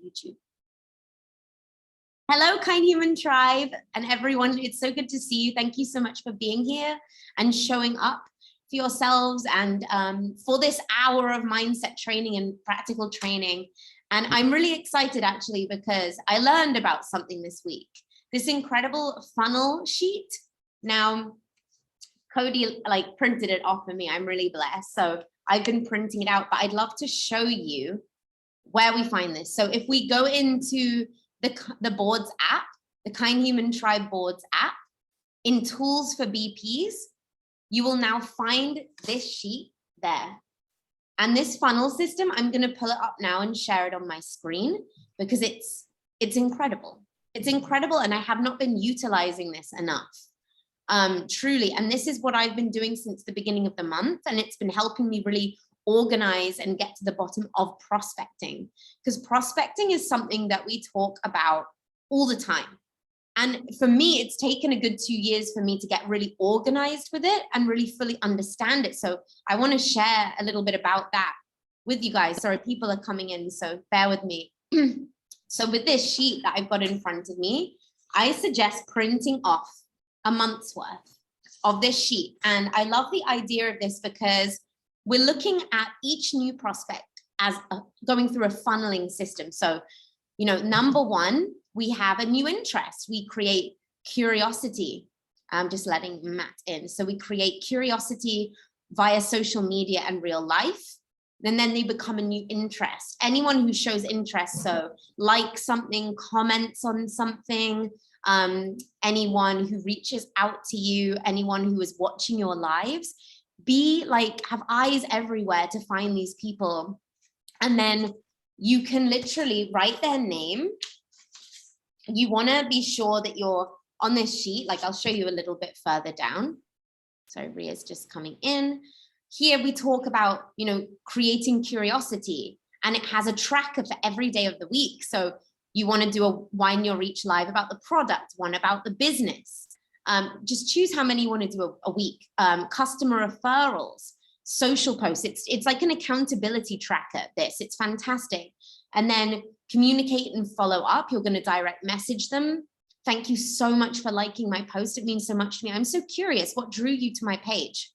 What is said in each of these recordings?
YouTube. Hello, Kind Human Tribe and everyone. It's so good to see you. Thank you so much for being here and showing up for yourselves and for this hour of mindset training and practical training. And I'm really excited actually because I learned about something this week, this incredible funnel sheet. Now, Cody printed it off for me. I'm really blessed. So I've been printing it out, but I'd love to show you where we find this. So if we go into the boards app, the Kind Human Tribe boards app, in tools for BPs, you will now find this sheet there. And this funnel system, I'm going to pull it up now and share it on my screen because it's incredible. It's incredible. And I have not been utilizing this enough, truly. And this is what I've been doing since the beginning of the month. And it's been helping me really organize and get to the bottom of prospecting, because prospecting is something that we talk about all the time. And for me, it's taken a good 2 years for me to get really organized with it and really fully understand it. So I want to share a little bit about that with you guys. Sorry, people are coming in, so bear with me. So with this sheet that I've got in front of me, I suggest printing off a month's worth of this sheet. And I love the idea of this because we're looking at each new prospect as going through a funneling system. So, you know, number one, we have a new interest. We create curiosity. I'm just letting Matt in. So we create curiosity via social media and real life. And then they become a new interest. Anyone who shows interest, so like something, comments on something, anyone who reaches out to you, anyone who is watching your lives, have eyes everywhere to find these people. And then you can literally write their name. You want to be sure that you're on this sheet. Like I'll show you a little bit further down. So Ria's just coming in. Here we talk about, you know, creating curiosity, and it has a tracker for every day of the week. So you want to do a Wine Your Reach live about the product, one about the business. Just choose how many you want to do a week. Customer referrals, social posts. It's like an accountability tracker, this. It's fantastic. And then communicate and follow up. You're going to direct message them. Thank you so much for liking my post. It means so much to me. I'm so curious. What drew you to my page?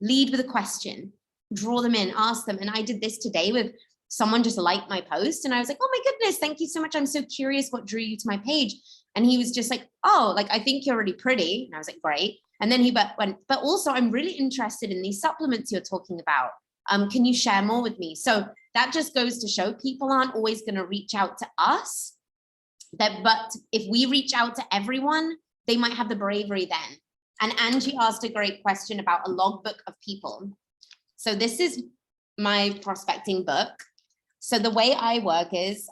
Lead with a question. Draw them in, ask them. And I did this today with someone just liked my post. And I was like, oh my goodness, thank you so much. I'm so curious what drew you to my page. And he was just like, oh, like, I think you're really pretty. And I was like, great. And then he went, but also I'm really interested in these supplements you're talking about. Can you share more with me? So that just goes to show people aren't always going to reach out to us. But if we reach out to everyone, they might have the bravery then. And Angie asked a great question about a logbook of people. So this is my prospecting book. So the way I work is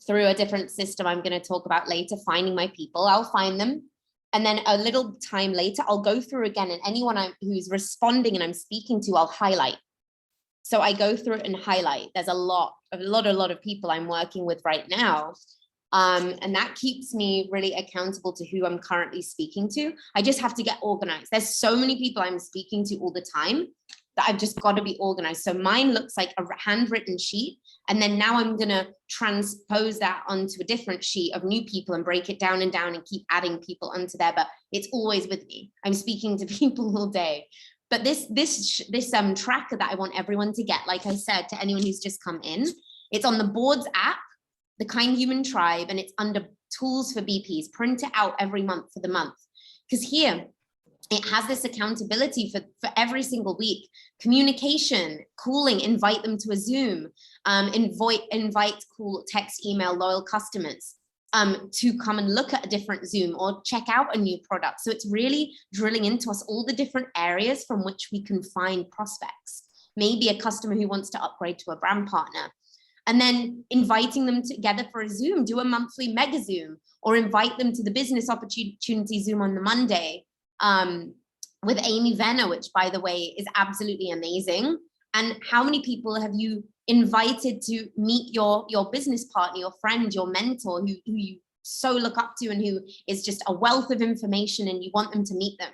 through a different system I'm going to talk about later, finding my people. I'll find them. And then a little time later, I'll go through again, and anyone who's responding and I'm speaking to, I'll highlight. So I go through it and highlight. There's a lot of people I'm working with right now. And that keeps me really accountable to who I'm currently speaking to. I just have to get organized. There's so many people I'm speaking to all the time that I've just got to be organized. So mine looks like a handwritten sheet. And then now I'm going to transpose that onto a different sheet of new people and break it down and keep adding people onto there. But it's always with me. I'm speaking to people all day. But this tracker that I want everyone to get, like I said, to anyone who's just come in, it's on the boards app, the Kind Human Tribe, and it's under tools for BPs. Print it out every month for the month. Because here, it has this accountability for every single week. Communication, calling, invite them to a Zoom, invite, call, text, email, loyal customers to come and look at a different Zoom or check out a new product. So it's really drilling into us all the different areas from which we can find prospects. Maybe a customer who wants to upgrade to a brand partner. And then inviting them together for a Zoom, do a monthly mega Zoom, or invite them to the business opportunity Zoom on the Monday. With Amy Venner, which by the way is absolutely amazing. And how many people have you invited to meet your business partner, your friend, your mentor, who you so look up to and who is just a wealth of information and you want them to meet them?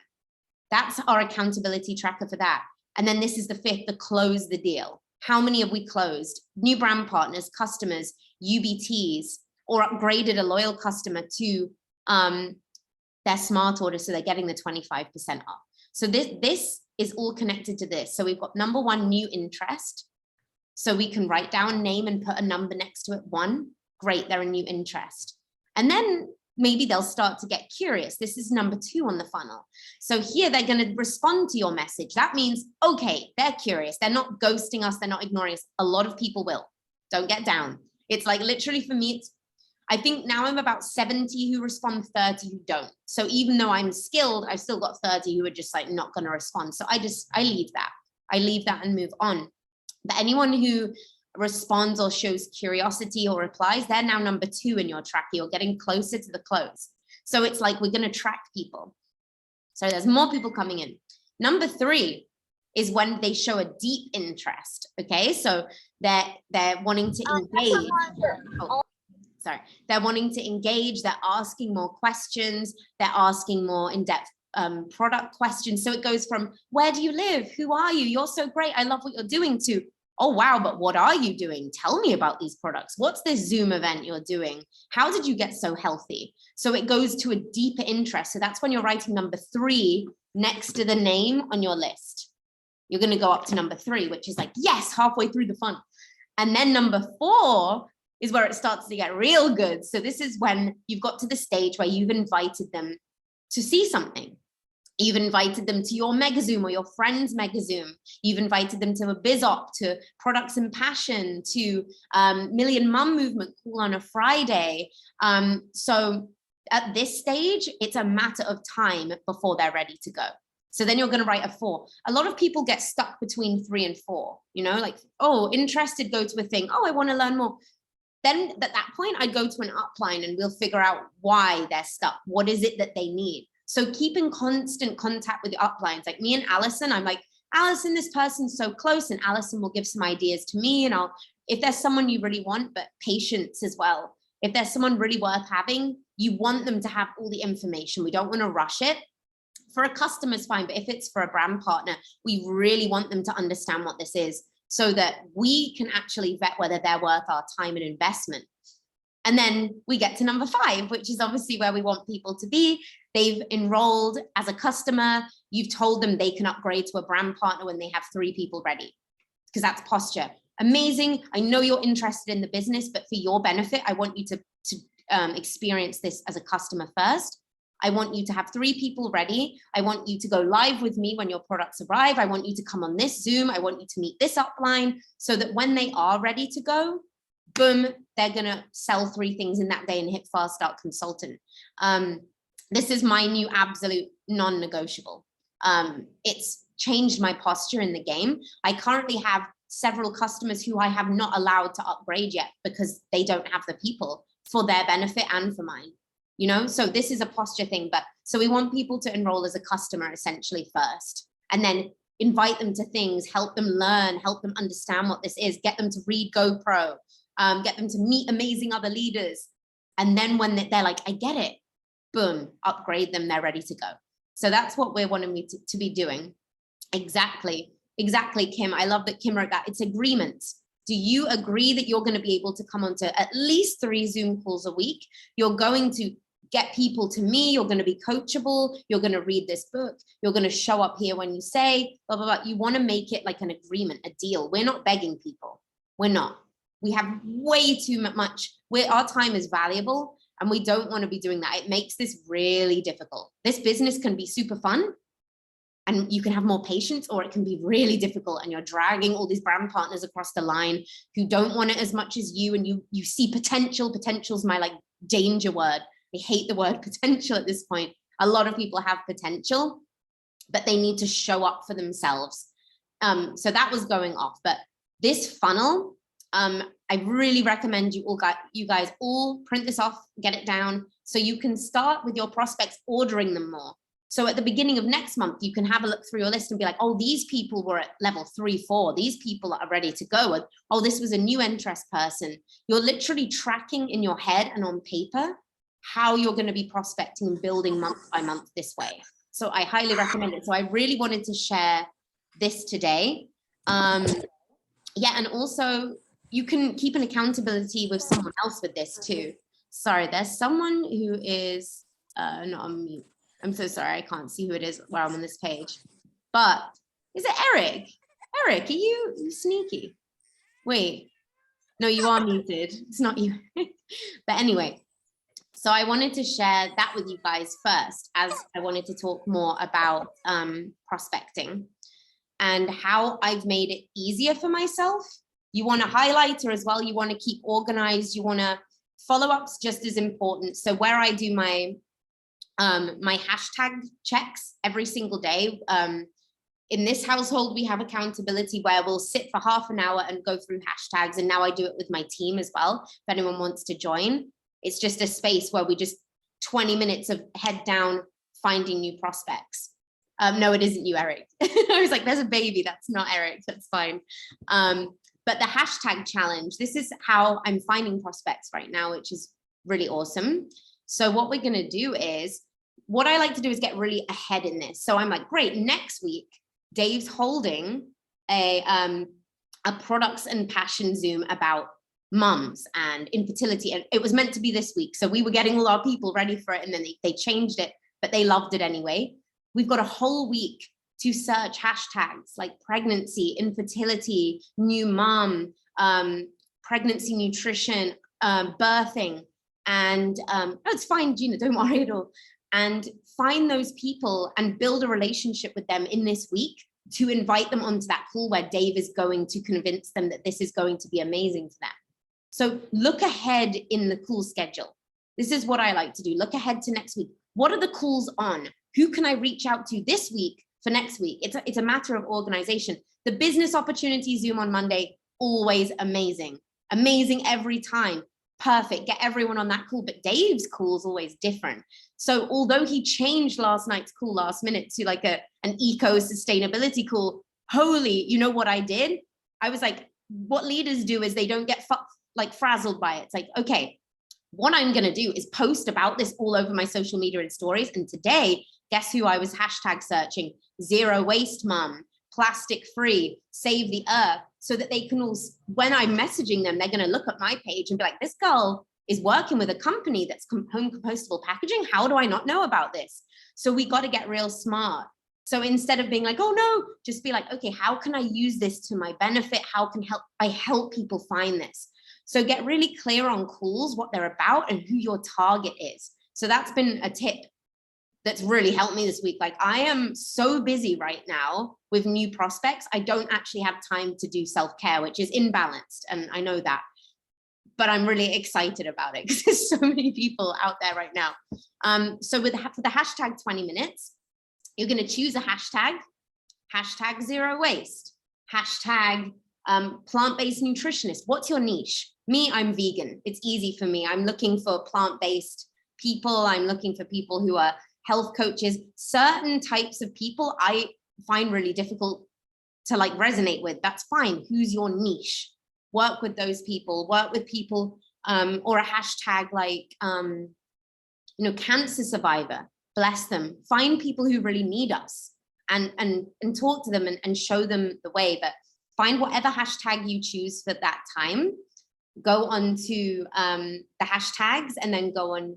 That's our accountability tracker for that. And then this is the fifth, the close the deal. How many have we closed? New brand partners, customers, UBTs, or upgraded a loyal customer to their smart order, so they're getting the 25% off. So this is all connected to this. So we've got number one, new interest. So we can write down name and put a number next to it. One, great, they're a new interest. And then maybe they'll start to get curious. This is number two on the funnel. So here they're going to respond to your message. That means, okay, they're curious. They're not ghosting us. They're not ignoring us. A lot of people will. Don't get down. It's like literally for me, I think now I'm about 70 who respond, 30 who don't. So even though I'm skilled, I've still got 30 who are just like not going to respond. So I leave that. I leave that and move on. But anyone who responds or shows curiosity or replies, they're now number two in your tracker. You're getting closer to the close. So it's like we're going to track people. So there's more people coming in. Number three is when they show a deep interest. Okay, so they're wanting to engage. Oh, sorry, they're wanting to engage. They're asking more questions. They're asking more in-depth product questions. So it goes from, where do you live? Who are you? You're so great. I love what you're doing, to, oh, wow, but what are you doing? Tell me about these products. What's this Zoom event you're doing? How did you get so healthy? So it goes to a deeper interest. So that's when you're writing number three next to the name on your list. You're going to go up to number three, which is like, yes, halfway through the funnel. And then number four is where it starts to get real good. So this is when you've got to the stage where you've invited them to see something. You've invited them to your mega Zoom or your friend's mega Zoom. You've invited them to a BizOp, to Products and Passion, to Million Mum Movement call on a Friday. So at this stage, it's a matter of time before they're ready to go. So then you're going to write a four. A lot of people get stuck between 3 and 4, you know, like, oh, interested, go to a thing. Oh, I want to learn more. Then at that point, I go to an upline and we'll figure out why they're stuck. What is it that they need? So keep in constant contact with your uplines. Like me and Allison, I'm like, Allison, this person's so close, and Allison will give some ideas to me. And if there's someone you really want, but patience as well. If there's someone really worth having, you want them to have all the information. We don't want to rush it. For a customer is fine, but if it's for a brand partner, we really want them to understand what this is so that we can actually vet whether they're worth our time and investment. And then we get to number 5, which is obviously where we want people to be. They've enrolled as a customer. You've told them they can upgrade to a brand partner when they have 3 people ready, because that's posture. Amazing. I know you're interested in the business, but for your benefit, I want you to experience this as a customer first. I want you to have 3 people ready. I want you to go live with me when your products arrive. I want you to come on this Zoom. I want you to meet this upline so that when they are ready to go, boom, they're going to sell 3 things in that day and hit Fast Start Consultant. This is my new absolute non-negotiable. It's changed my posture in the game. I currently have several customers who I have not allowed to upgrade yet because they don't have the people for their benefit and for mine. You know, so this is a posture thing, but so we want people to enroll as a customer essentially first, and then invite them to things, help them learn, help them understand what this is, get them to read GoPro, get them to meet amazing other leaders. And then when they're like, I get it, boom, upgrade them, they're ready to go. So that's what we're wanting me to be doing. Exactly, Kim. I love that Kim wrote that. It's agreements. Do you agree that you're going to be able to come onto at least 3 Zoom calls a week? You're going to get people to me. You're going to be coachable. You're going to read this book. You're going to show up here when you say, blah, blah, blah. You want to make it like an agreement, a deal. We're not begging people. We're not. We have way too much. Our time is valuable and we don't want to be doing that. It makes this really difficult. This business can be super fun and you can have more patience, or it can be really difficult and you're dragging all these brand partners across the line who don't want it as much as you, and you see potential. Potential's my like danger word. I hate the word potential at this point. A lot of people have potential, but they need to show up for themselves. So that was going off, but this funnel, I really recommend you guys all print this off, get it down, so you can start with your prospects ordering them more. So at the beginning of next month, you can have a look through your list and be like, oh, these people were at level 3, 4. These people are ready to go. And, oh, this was a new interest person. You're literally tracking in your head and on paper how you're going to be prospecting and building month by month this way. So I highly recommend it. So I really wanted to share this today. Yeah, and also you can keep an accountability with someone else with this too. Sorry, there's someone who is not on mute. I'm so sorry, I can't see who it is while I'm on this page. But is it Eric? Eric, are you sneaky? Wait, no, you are muted. It's not you. But anyway, so I wanted to share that with you guys first, as I wanted to talk more about prospecting and how I've made it easier for myself. You want a highlighter as well. You want to keep organized. You want to follow-ups just as important. So where I do my my hashtag checks every single day. In this household, we have accountability where we'll sit for half an hour and go through hashtags. And now I do it with my team as well. If anyone wants to join, it's just a space where we just 20 minutes of head down, finding new prospects. No, it isn't you, Eric. I was like, there's a baby. That's not Eric. That's fine. But the hashtag challenge, this is how I'm finding prospects right now, which is really awesome. So what we're going to do is, what I like to do is get really ahead in this. So I'm like, great, next week, Dave's holding a products and passion Zoom about mums and infertility. And it was meant to be this week. So we were getting a lot of people ready for it. And then they changed it, but they loved it anyway. We've got a whole week to search hashtags like pregnancy, infertility, new mom, pregnancy nutrition, birthing, and oh, it's fine, Gina, don't worry at all. And find those people and build a relationship with them in this week to invite them onto that call where Dave is going to convince them that this is going to be amazing for them. So look ahead in the call schedule. This is what I like to do. Look ahead to next week. What are the calls on? Who can I reach out to this week for next week? It's a matter of organization. The business opportunity Zoom on Monday, always amazing. Amazing every time. Perfect. Get everyone on that call. But Dave's call is always different. So although he changed last night's call last minute to like an eco sustainability call, holy, you know what I did? I was like, what leaders do is they don't get frazzled by it. It's like, okay, what I'm going to do is post about this all over my social media and stories. And today, guess who I was hashtag searching? Zero waste mom, plastic free, save the earth, so that they can all, when I'm messaging them, they're going to look at my page and be like, this girl is working with a company that's home compostable packaging. How do I not know about this? So we got to get real smart. So instead of being like, oh no, just be like, okay, how can I use this to my benefit? How can I help people find this? So get really clear on calls, what they're about and who your target is. So that's been a tip that's really helped me this week. Like, I am so busy right now with new prospects. I don't actually have time to do self-care, which is imbalanced. And I know that, but I'm really excited about it because there's so many people out there right now. So for the hashtag 20 minutes, you're going to choose a hashtag zero waste, hashtag plant-based nutritionist. What's your niche? Me, I'm vegan. It's easy for me. I'm looking for plant-based people. I'm looking for people who are health coaches. Certain types of people I find really difficult to like resonate with. That's fine. Who's your niche? Work with those people. Work with people, or a hashtag like, cancer survivor. Bless them. Find people who really need us and talk to them and show them the way. But find whatever hashtag you choose for that time. Go on to the hashtags and then go on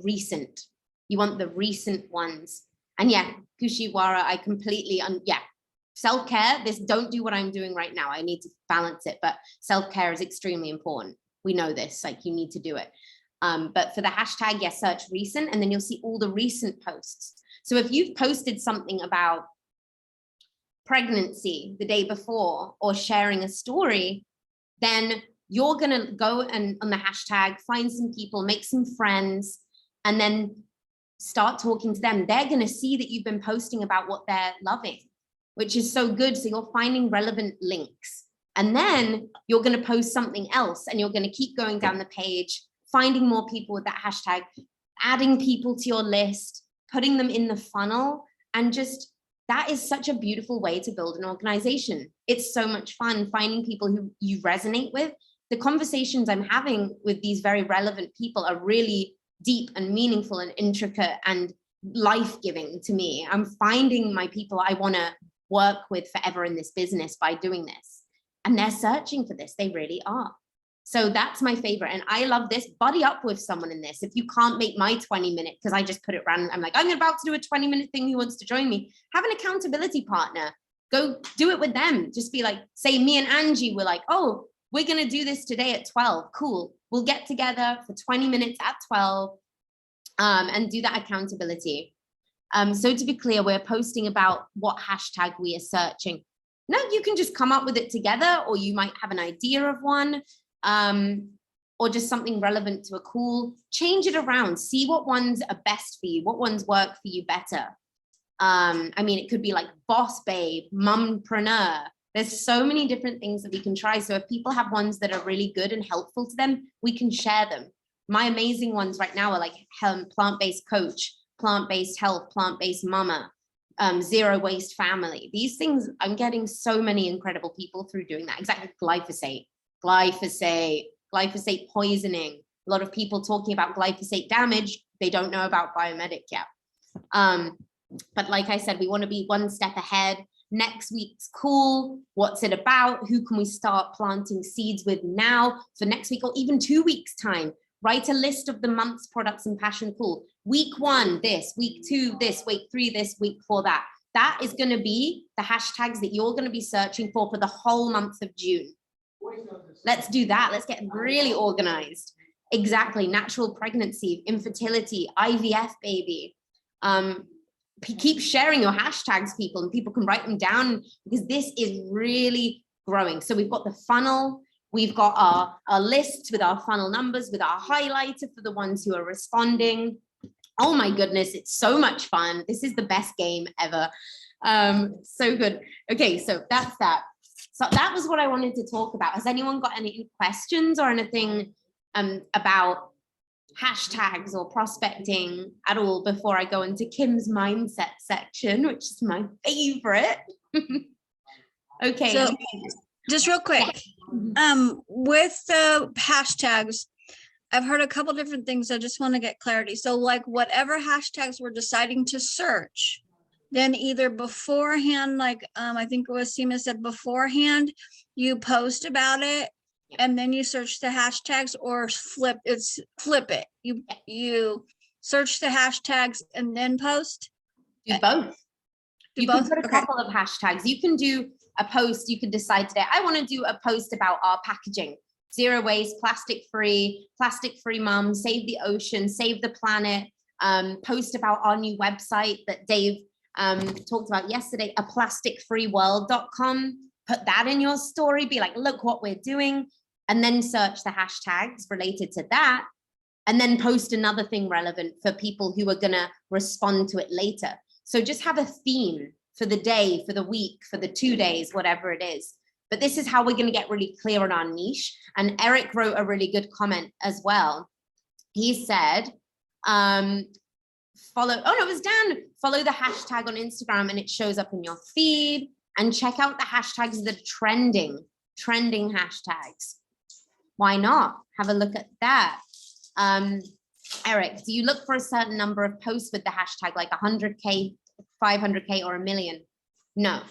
recent. You want the recent ones. And yeah, Kushiwara, I completely, self-care, don't do what I'm doing right now. I need to balance it, but self-care is extremely important. We know this, like you need to do it. But for the hashtag, yes, search recent, and then you'll see all the recent posts. So if you've posted something about pregnancy the day before or sharing a story, then you're gonna go and on the hashtag, find some people, make some friends, and then start talking to them. They're gonna see that you've been posting about what they're loving, which is so good. So you're finding relevant links. And then you're gonna post something else and you're gonna keep going down the page, finding more people with that hashtag, adding people to your list, putting them in the funnel, and just, that is such a beautiful way to build an organization. It's so much fun finding people who you resonate with. The conversations I'm having with these very relevant people are really deep and meaningful and intricate and life-giving to me. I'm finding my people I want to work with forever in this business by doing this. And they're searching for this. They really are. So that's my favorite. And I love this. Buddy up with someone in this. If you can't make my 20-minute, because I just put it random, I'm like, I'm about to do a 20-minute thing. Who wants to join me? Have an accountability partner. Go do it with them. Just be like, say me and Angie were like, oh, we're going to do this today at 12. Cool. We'll get together for 20 minutes at 12 and do that accountability. So to be clear, we're posting about what hashtag we are searching. No, you can just come up with it together, or you might have an idea of one. Or just something relevant to a call. Change it around, see what ones are best for you, what ones work for you better. I mean, it could be like boss babe, mumpreneur. There's so many different things that we can try. So if people have ones that are really good and helpful to them, we can share them. My amazing ones right now are like plant-based coach, plant-based health, plant-based mama, zero waste family. These things, I'm getting so many incredible people through doing that. Exactly, glyphosate poisoning. A lot of people talking about glyphosate damage. They don't know about Biomedic yet. But like I said, we want to be one step ahead. Next week's call. What's it about? Who can we start planting seeds with now for next week, or even 2 weeks time? Write a list of the month's products and passion call. Week 1, this, week 2, this, week 3, this, week 4, that. That is going to be the hashtags that you're going to be searching for the whole month of June. Let's do that. Let's get really organized. Exactly. Natural pregnancy, infertility, IVF baby. Keep sharing your hashtags, people, and people can write them down, because this is really growing. So we've got the funnel. We've got our lists with our funnel numbers, with our highlighter for the ones who are responding. Oh my goodness, it's so much fun. This is the best game ever. So good. Okay, so that's that. So that was what I wanted to talk about. Has anyone got any questions or anything about hashtags or prospecting at all before I go into Kim's mindset section, which is my favorite? Okay. So just real quick, with the hashtags, I've heard a couple different things. I just want to get clarity. So like whatever hashtags we're deciding to search, then either beforehand, like I think it was Seema said beforehand, you post about it and then you search the hashtags, or flip it. You search the hashtags and then post? Do both. You both? can put a couple of hashtags. You can do a post. You can decide today, I want to do a post about our packaging. Zero waste, plastic free mom, save the ocean, save the planet. Post about our new website that Dave talked about yesterday, aplasticfreeworld.com. Put that in your story. Be like, look what we're doing. And then search the hashtags related to that. And then post another thing relevant for people who are going to respond to it later. So just have a theme for the day, for the week, for the 2 days, whatever it is. But this is how we're going to get really clear on our niche. And Eric wrote a really good comment as well. He said, follow the hashtag on Instagram and it shows up in your feed, and check out the hashtags that are trending hashtags. Why not? Have a look at that. Eric, do you look for a certain number of posts with the hashtag, like 100K, 500K, or 1 million? No.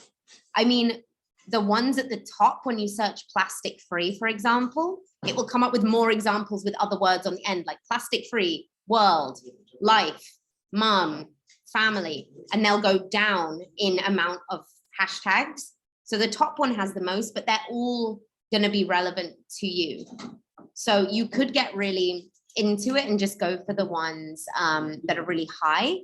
I mean, the ones at the top, when you search plastic free, for example, it will come up with more examples with other words on the end, like plastic free, world, life, mom, family, and they'll go down in amount of hashtags. So the top one has the most, but they're all going to be relevant to you. So you could get really into it and just go for the ones that are really high.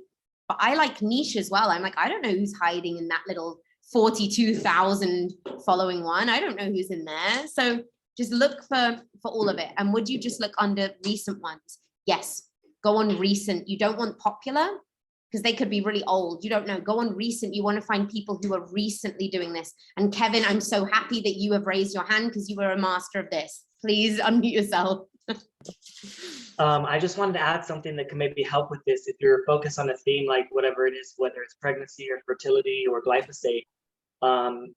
But I like niche as well. I'm like, I don't know who's hiding in that little 42,000 following one. I don't know who's in there. So just look for all of it. And would you just look under recent ones? Yes, go on recent. You don't want popular, because they could be really old. You don't know. Go on recent. You want to find people who are recently doing this. And Kevin, I'm so happy that you have raised your hand, because you were a master of this. Please unmute yourself. I just wanted to add something that can maybe help with this. If you're focused on a theme, like whatever it is, whether it's pregnancy or fertility or glyphosate,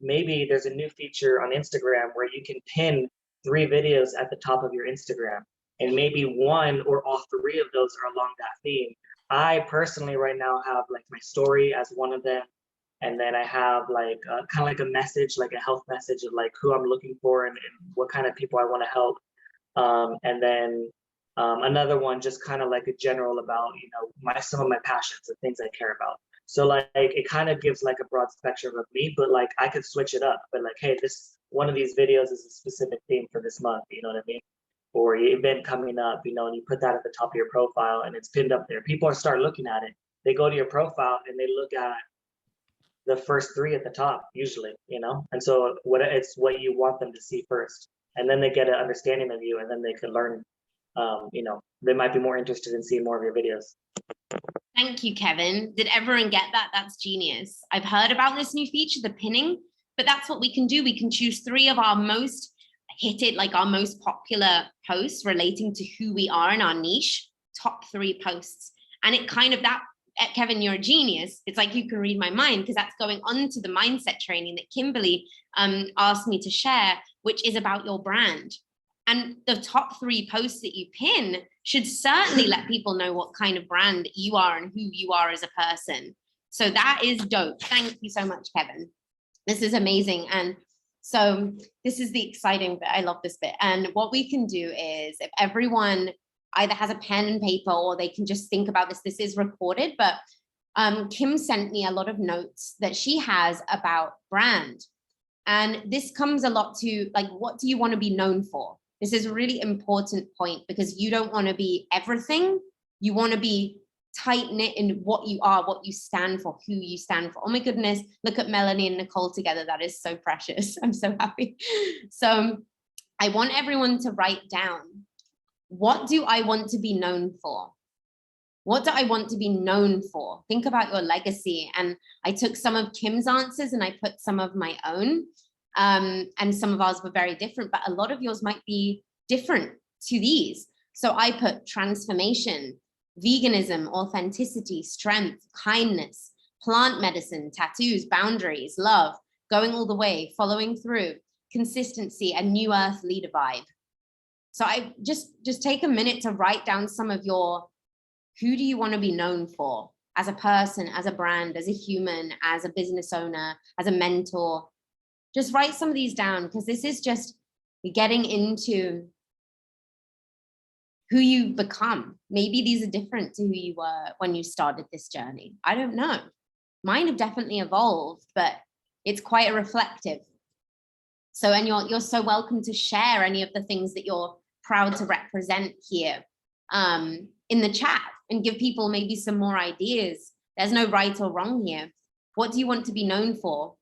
maybe there's a new feature on Instagram where you can pin 3 videos at the top of your Instagram, and maybe 1 or all 3 of those are along that theme. I personally right now have like my story as one of them, And then I have like kind of like a message, like a health message of like who I'm looking for and what kind of people I want to help. And then another one just kind of like a general about, you know, some of my passions and things I care about. So like it kind of gives like a broad spectrum of me, but like I could switch it up, but like, hey, this one of these videos is a specific theme for this month, you know what I mean? Or your event coming up, you know, and you put that at the top of your profile and it's pinned up there. People start looking at it. They go to your profile and they look at the first 3 at the top usually, you know? And so it's what you want them to see first. And then they get an understanding of you and then they can learn, you know, they might be more interested in seeing more of your videos. Thank you, Kevin. Did everyone get that? That's genius. I've heard about this new feature, the pinning, but that's what we can do. We can choose 3 of our most like our most popular posts relating to who we are in our niche, top 3 posts. And it kind of Kevin, you're a genius. It's like you can read my mind because that's going on to the mindset training that Kimberly asked me to share, which is about your brand. And the top 3 posts that you pin should certainly let people know what kind of brand you are and who you are as a person. So that is dope. Thank you so much, Kevin. This is amazing. And so this is the exciting bit. I love this bit. And what we can do is if everyone either has a pen and paper or they can just think about this is recorded, but Kim sent me a lot of notes that she has about brand. And this comes a lot to like, what do you want to be known for? This is a really important point because you don't want to be everything. You want to be tight knit in what you are, what you stand for, who you stand for. Oh my goodness, look at Melanie and Nicole together. That is so precious. I'm so happy. So I want everyone to write down, what do I want to be known for? What do I want to be known for? Think about your legacy. And I took some of Kim's answers and I put some of my own. And some of ours were very different, but a lot of yours might be different to these. So I put transformation, veganism, authenticity, strength, kindness, plant medicine, tattoos, boundaries, love, going all the way, following through, consistency, and new earth leader vibe. So I just take a minute to write down some of your, who do you want to be known for as a person, as a brand, as a human, as a business owner, as a mentor. Just write some of these down because this is just getting into who you become. Maybe these are different to who you were when you started this journey. I don't know. Mine have definitely evolved, but it's quite reflective. So, and you're so welcome to share any of the things that you're proud to represent here in the chat and give people maybe some more ideas. There's no right or wrong here. What do you want to be known for?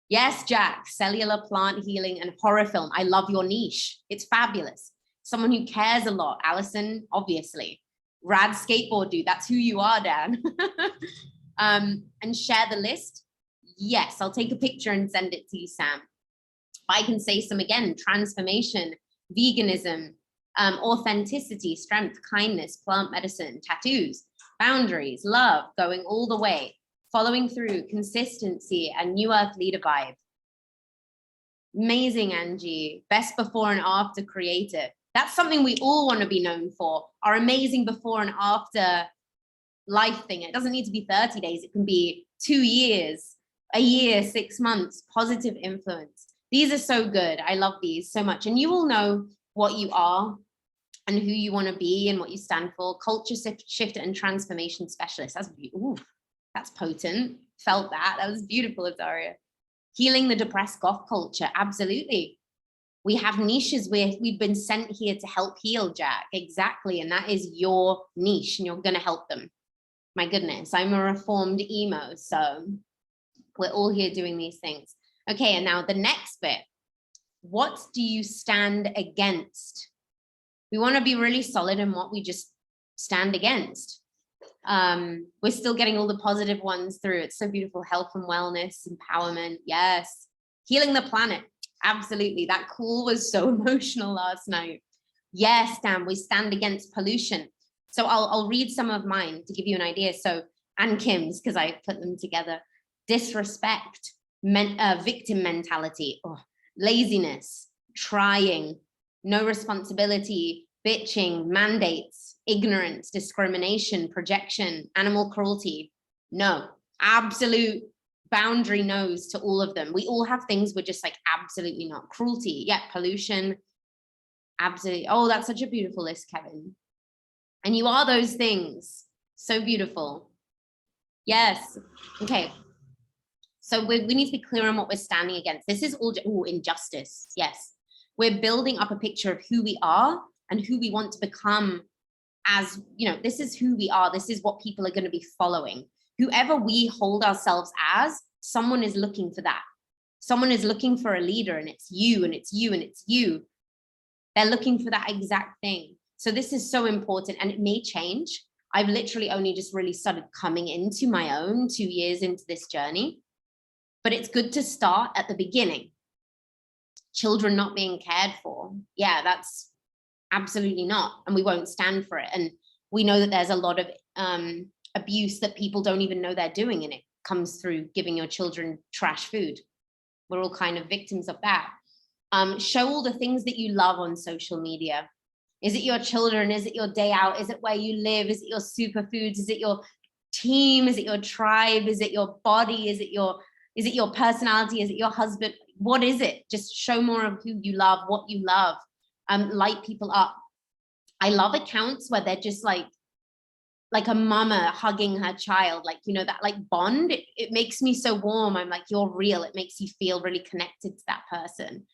Yes, Jack, cellular plant healing and horror film. I love your niche. It's fabulous. Someone who cares a lot. Allison, obviously. Rad skateboard dude. That's who you are, Dan. And share the list. Yes, I'll take a picture and send it to you, Sam. I can say some again, transformation, veganism, authenticity, strength, kindness, plant medicine, tattoos, boundaries, love, going all the way, following through, consistency, and new earth leader vibe. Amazing, Angie. Best before and after creative. That's something we all want to be known for. Our amazing before and after life thing. It doesn't need to be 30 days. It can be 2 years, a year, 6 months, positive influence. These are so good. I love these so much. And you will know what you are and who you want to be and what you stand for. Culture shifter and transformation specialist. That's beautiful. That's potent. Felt that. That was beautiful, Azaria. Healing the depressed goth culture. Absolutely. We have niches where we've been sent here to help heal, Jack. Exactly. And that is your niche and you're going to help them. My goodness, I'm a reformed emo. So we're all here doing these things. Okay, and now the next bit. What do you stand against? We want to be really solid in what we just stand against. We're still getting all the positive ones through. It's so beautiful. Health and wellness, empowerment. Yes. Healing the planet. Absolutely. That call was so emotional last night. Yes, Dan, we stand against pollution. So I'll read some of mine to give you an idea. So, and Kim's, because I put them together. Disrespect, victim mentality, laziness, trying, no responsibility, bitching, mandates, ignorance, discrimination, projection, animal cruelty. No, absolute boundary nose to all of them. We all have things we're just like, absolutely not. Cruelty, yeah, pollution, absolutely. Oh, that's such a beautiful list, Kevin. And you are those things. So beautiful. Yes. Okay. So we need to be clear on what we're standing against. This is all injustice. Yes. We're building up a picture of who we are and who we want to become as, you know, this is who we are. This is what people are going to be following. Whoever we hold ourselves as, someone is looking for that. Someone is looking for a leader, and it's you, and it's you, and it's you. They're looking for that exact thing. So this is so important, and it may change. I've literally only just really started coming into my own 2 years into this journey, but it's good to start at the beginning. Children not being cared for. Yeah, that's absolutely not. And we won't stand for it. And we know that there's a lot of abuse that people don't even know they're doing. And it comes through giving your children trash food. We're all kind of victims of that. Show all the things that you love on social media. Is it your children? Is it your day out? Is it where you live? Is it your superfoods? Is it your team? Is it your tribe? Is it your body? Is it your personality? Is it your husband? What is it? Just show more of who you love, what you love. Light people up. I love accounts where they're just like a mama hugging her child, like, you know, that like bond. It makes me so warm. I'm like, you're real. It makes you feel really connected to that person.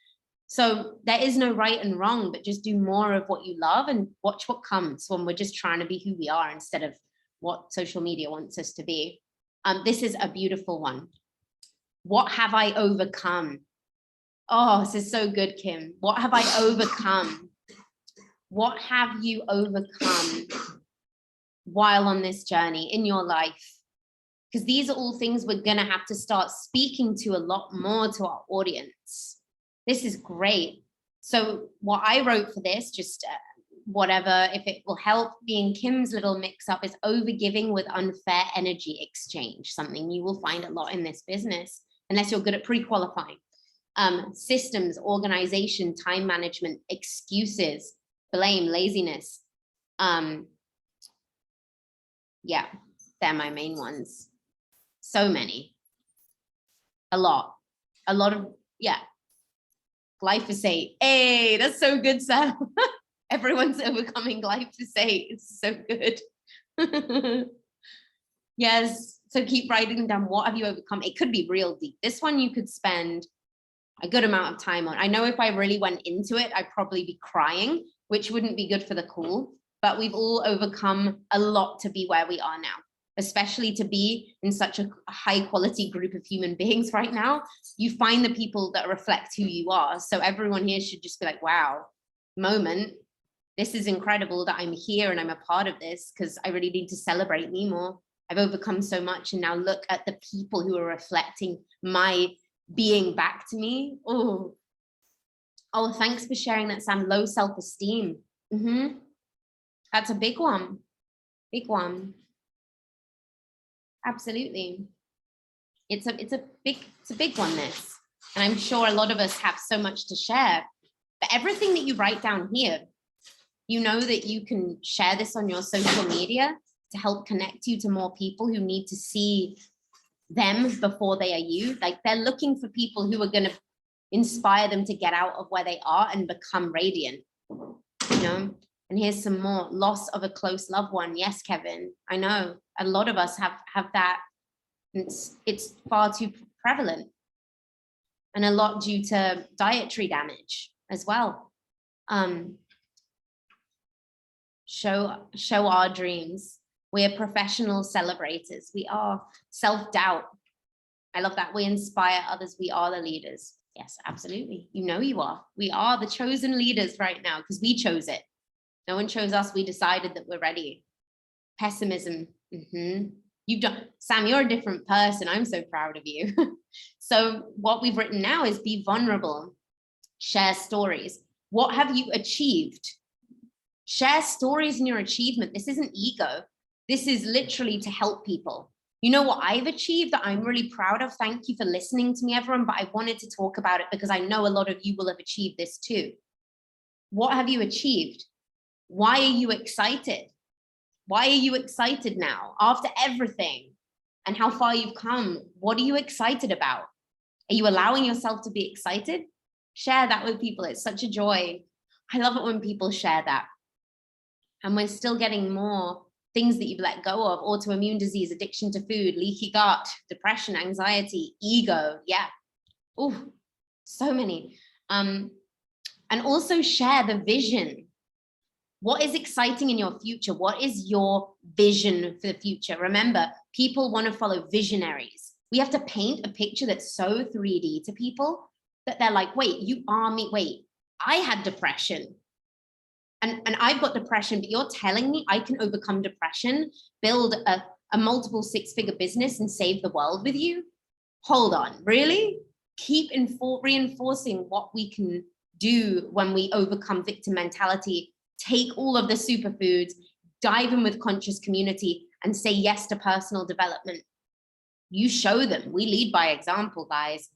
So there is no right and wrong, but just do more of what you love and watch what comes when we're just trying to be who we are instead of what social media wants us to be. This is a beautiful one. What have I overcome? Oh, this is so good, Kim. What have I overcome? What have you overcome while on this journey in your life? Because these are all things we're going to have to start speaking to a lot more to our audience. This is great. So what I wrote for this, just whatever, if it will help, being Kim's little mix up, is overgiving with unfair energy exchange, something you will find a lot in this business, unless you're good at pre-qualifying. Systems, organization, time management, excuses, blame, laziness. Yeah, they're my main ones. So many. A lot of, yeah. Glyphosate. Hey, that's so good, Sam. Everyone's overcoming glyphosate. It's so good. Yes. So keep writing down, what have you overcome? It could be real deep. This one you could spend a good amount of time on. I know if I really went into it, I'd probably be crying, which wouldn't be good for the call, but we've all overcome a lot to be where we are now, especially to be in such a high quality group of human beings right now. You find the people that reflect who you are. So everyone here should just be like, wow, moment. This is incredible that I'm here and I'm a part of this, because I really need to celebrate me more. I've overcome so much, and now look at the people who are reflecting my being back to me. Oh, thanks for sharing that, Sam. Low self-esteem. That's a big one. Big one. Absolutely. It's a big one, this. And I'm sure a lot of us have so much to share. But everything that you write down here, you know that you can share this on your social media to help connect you to more people who need to see them before they are you. Like, they're looking for people who are going to inspire them to get out of where they are and become radiant, you know. And here's some more. Loss of a close loved one. Yes, Kevin, I know a lot of us have that. It's far too prevalent, and a lot due to dietary damage as well. Show our dreams. We are professional celebrators. We are self-doubt. I love that. We inspire others. We are the leaders. Yes, absolutely. You know you are. We are the chosen leaders right now because we chose it. No one chose us. We decided that we're ready. Pessimism. You've done, Sam, you're a different person. I'm so proud of you. So what we've written now is be vulnerable. Share stories. What have you achieved? Share stories in your achievement. This isn't ego. This is literally to help people. You know what I've achieved that I'm really proud of? Thank you for listening to me, everyone. But I wanted to talk about it because I know a lot of you will have achieved this too. What have you achieved? Why are you excited? Why are you excited now after everything? and how far you've come. What are you excited about? Are you allowing yourself to be excited? Share that with people. It's such a joy. I love it when people share that. And we're still getting more things that you've let go of: autoimmune disease, addiction to food, leaky gut, depression, anxiety, ego. Yeah. Oh, so many. And also share the vision. What is exciting in your future? What is your vision for the future? Remember, people want to follow visionaries. We have to paint a picture that's so 3D to people that they're like, wait, you are me. Wait, I had depression. And I've got depression, but you're telling me I can overcome depression, build a multiple 6-figure business and save the world with you? Hold on, really? Keep reinforcing what we can do when we overcome victim mentality. Take all of the superfoods, dive in with conscious community, and say yes to personal development. You show them. We lead by example, guys.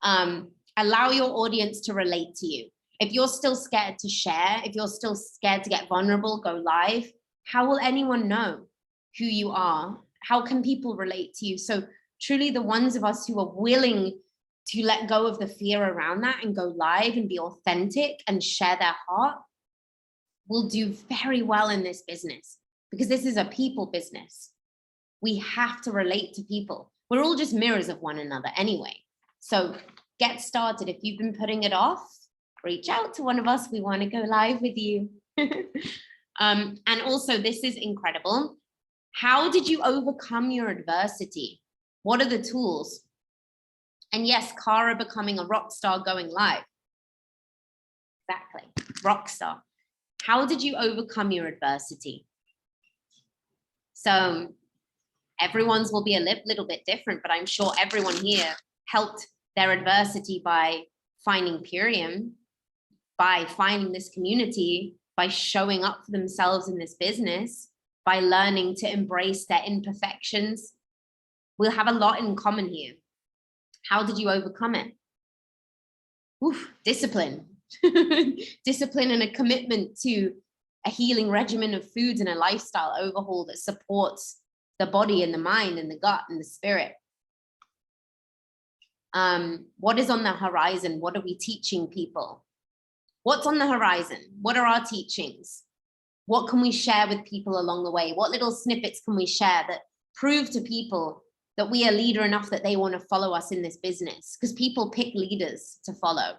Allow your audience to relate to you. If you're still scared to share, if you're still scared to get vulnerable, go live, how will anyone know who you are? How can people relate to you? So truly, the ones of us who are willing to let go of the fear around that and go live and be authentic and share their heart will do very well in this business, because this is a people business. We have to relate to people. We're all just mirrors of one another anyway. So get started. If you've been putting it off, reach out to one of us. We want to go live with you. And also, this is incredible. How did you overcome your adversity? What are the tools? And yes, Cara becoming a rock star, going live. Exactly, rock star. How did you overcome your adversity? So everyone's will be a little bit different, but I'm sure everyone here helped their adversity by finding Purium, by finding this community, by showing up for themselves in this business, by learning to embrace their imperfections. We'll have a lot in common here. How did you overcome it? Oof, discipline. Discipline and a commitment to a healing regimen of foods and a lifestyle overhaul that supports the body and the mind and the gut and the spirit. What is on the horizon? What are we teaching people? What's on the horizon? What are our teachings? What can we share with people along the way? What little snippets can we share that prove to people that we are leader enough that they want to follow us in this business? Because people pick leaders to follow.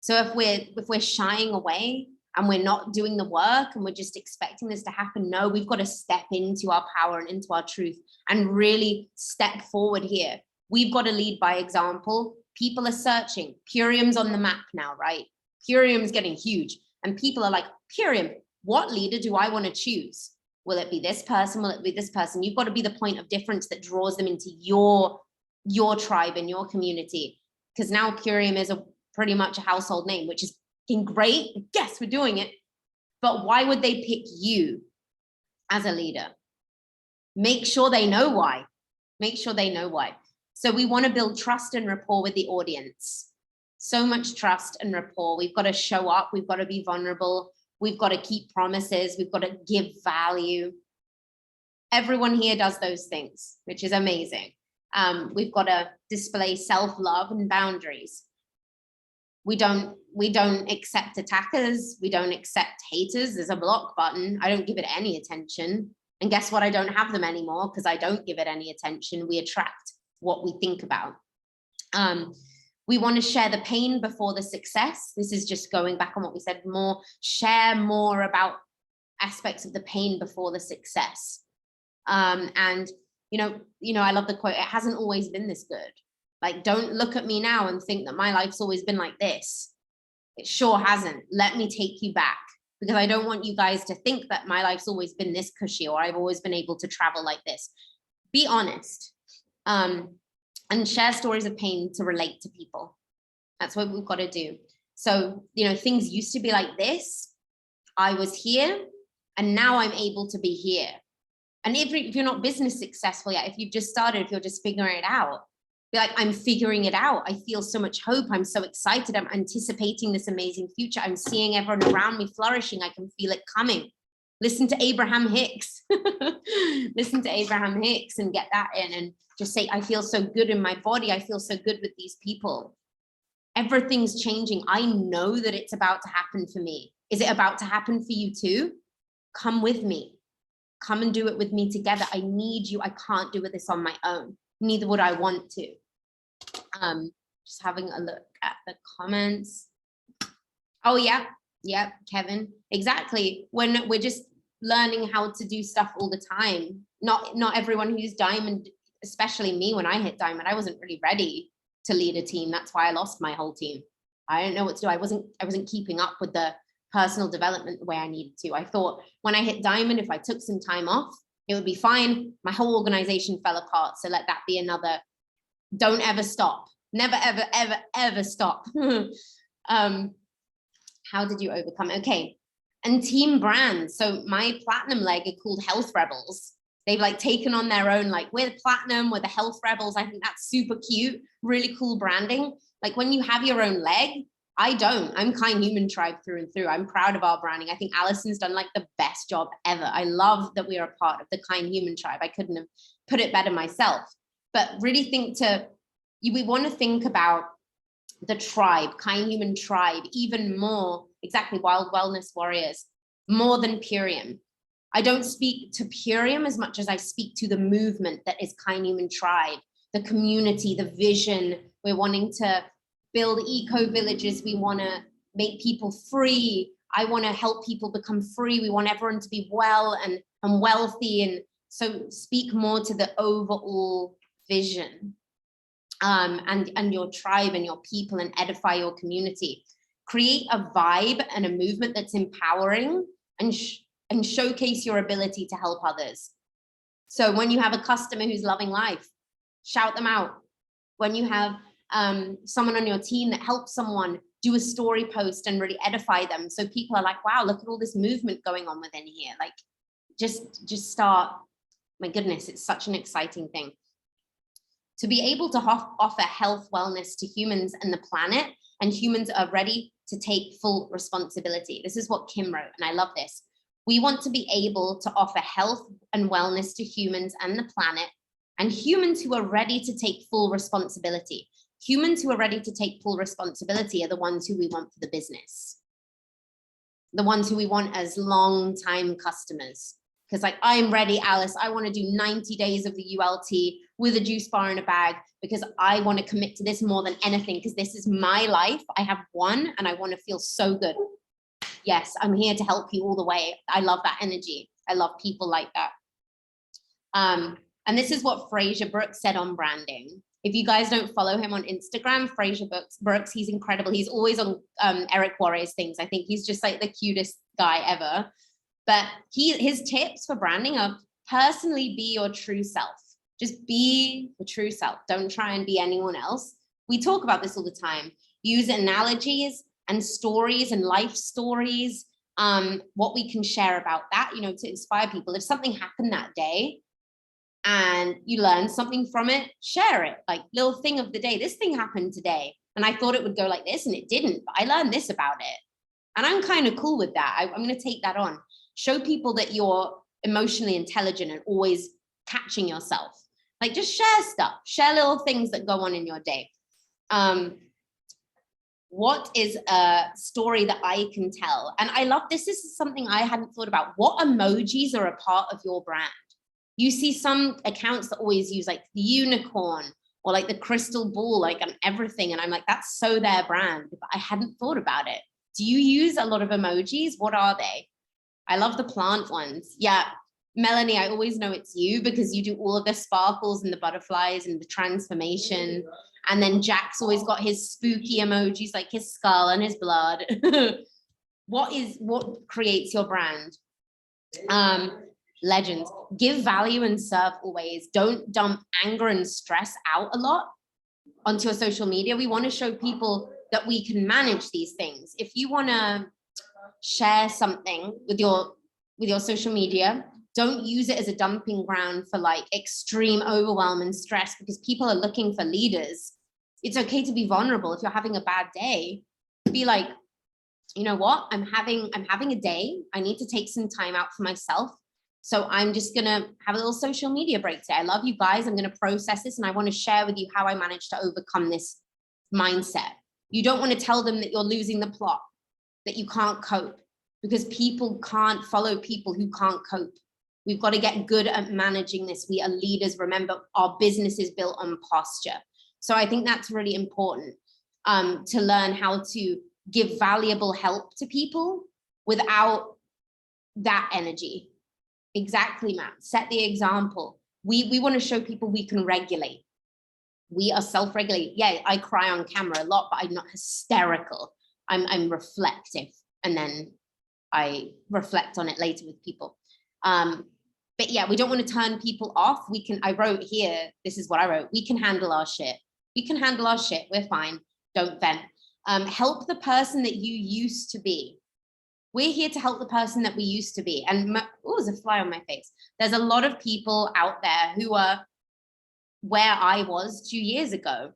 So if we're shying away and we're not doing the work and we're just expecting this to happen, no, we've got to step into our power and into our truth and really step forward here. We've got to lead by example. People are searching. Purium's on the map now, right? Purium's getting huge. And people are like, Purium, what leader do I want to choose? Will it be this person? Will it be this person? You've got to be the point of difference that draws them into your tribe and your community. Because now Purium is pretty much a household name, which is great. Yes, we're doing it. But why would they pick you as a leader? Make sure they know why. Make sure they know why. So we want to build trust and rapport with the audience. So much trust and rapport. We've got to show up. We've got to be vulnerable. We've got to keep promises. We've got to give value. Everyone here does those things, which is amazing. We've got to display self-love and boundaries. We don't accept attackers. We don't accept haters. There's a block button. I don't give it any attention. And guess what? I don't have them anymore because I don't give it any attention. We attract what we think about. We want to share the pain before the success. This is just going back on what we said more, share more about aspects of the pain before the success. And you know, I love the quote, it hasn't always been this good. Like, don't look at me now and think that my life's always been like this. It sure hasn't. Let me take you back, because I don't want you guys to think that my life's always been this cushy or I've always been able to travel like this. Be honest. And share stories of pain to relate to people. That's what we've got to do. So, you know, things used to be like this. I was here and now I'm able to be here. And if you're not business successful yet, if you've just started, if you're just figuring it out, be like, I'm figuring it out. I feel so much hope. I'm so excited. I'm anticipating this amazing future. I'm seeing everyone around me flourishing. I can feel it coming. Listen to Abraham Hicks. Listen to Abraham Hicks and get that in, and just say, I feel so good in my body. I feel so good with these people. Everything's changing. I know that it's about to happen for me. Is it about to happen for you too? Come with me. Come and do it with me together. I need you. I can't do this on my own. Neither would I want to. Just having a look at the comments. Oh yeah, Kevin, exactly. When we're just learning how to do stuff all the time. Not everyone who's diamond, especially me, when I hit diamond, I wasn't really ready to lead a team. That's why I lost my whole team. I didn't know what to do. I wasn't keeping up with the personal development the way I needed to. I thought when I hit diamond, if I took some time off, it would be fine. My whole organization fell apart. So let that be another, don't ever stop. Never, ever, ever, ever stop. How did you overcome? Okay. And team brands. So my platinum leg are called Health Rebels. They've like taken on their own, like we're platinum, we're the Health Rebels. I think that's super cute, really cool branding. Like when you have your own leg, I don't. I'm Kind Human Tribe through and through. I'm proud of our branding. I think Alison's done like the best job ever. I love that we are a part of the Kind Human Tribe. I couldn't have put it better myself. But really we want to think about the tribe, Kind Human Tribe, even more, exactly, Wild Wellness Warriors, more than Purium. I don't speak to Purium as much as I speak to the movement that is Kind Human Tribe, the community, the vision. We're wanting to build eco-villages. We want to make people free. I want to help people become free. We want everyone to be well and wealthy. And so speak more to the overall vision. And your tribe and your people, and edify your community. Create a vibe and a movement that's empowering and showcase your ability to help others. So when you have a customer who's loving life, shout them out. When you have someone on your team that helps someone, do a story post and really edify them. So people are like, wow, look at all this movement going on within here. Like just start. My goodness, it's such an exciting thing. To be able to offer health, wellness to humans and the planet, and humans are ready to take full responsibility. This is what Kim wrote, and I love this. We want to be able to offer health and wellness to humans and the planet, and humans who are ready to take full responsibility. Humans who are ready to take full responsibility are the ones who we want for the business. The ones who we want as long-time customers. Because like, I'm ready, Alice, I want to do 90 days of the ULT with a juice bar in a bag, because I want to commit to this more than anything, because this is my life. I have one and I want to feel so good. Yes, I'm here to help you all the way. I love that energy. I love people like that. And this is what Fraser Brooks said on branding. If you guys don't follow him on Instagram, Fraser Brooks, he's incredible. He's always on Eric Warrior's things. I think he's just like the cutest guy ever. But his tips for branding are personally be your true self. Just be the true self. Don't try and be anyone else. We talk about this all the time. Use analogies and stories and life stories, what we can share about that, you know, to inspire people. If something happened that day and you learn something from it, share it. Like, little thing of the day, this thing happened today and I thought it would go like this and it didn't, but I learned this about it. And I'm kind of cool with that. I'm going to take that on. Show people that you're emotionally intelligent and always catching yourself. Like, just share stuff, share little things that go on in your day. What is a story that I can tell? And I love this. This is something I hadn't thought about. What emojis are a part of your brand? You see some accounts that always use like the unicorn or like the crystal ball, like on everything. And I'm like, that's so their brand, but I hadn't thought about it. Do you use a lot of emojis? What are they? I love the plant ones. Yeah. Melanie, I always know it's you because you do all of the sparkles and the butterflies and the transformation. And then Jack's always got his spooky emojis, like his skull and his blood. What creates your brand? Legends. Give value and serve always. Don't dump anger and stress out a lot onto your social media. We want to show people that we can manage these things. If you want to share something with your social media, don't use it as a dumping ground for like extreme overwhelm and stress, because people are looking for leaders. It's okay to be vulnerable. If you're having a bad day, be like, you know what, I'm having a day. I need to take some time out for myself. So I'm just gonna have a little social media break today. I love you guys. I'm gonna process this and I want to share with you how I managed to overcome this mindset. You don't want to tell them that you're losing the plot, that you can't cope, because people can't follow people who can't cope. We've got to get good at managing this. We are leaders. Remember, our business is built on posture. So I think that's really important, to learn how to give valuable help to people without that energy. Exactly, Matt. Set the example. We want to show people we can regulate. We are self-regulated. Yeah, I cry on camera a lot, but I'm not hysterical. I'm reflective, and then I reflect on it later with people. But yeah, we don't want to turn people off. I wrote here, this is what I wrote. We can handle our shit. We can handle our shit. We're fine. Don't vent. Help the person that you used to be. We're here to help the person that we used to be. And oh, there's a fly on my face. There's a lot of people out there who are where I was 2 years ago.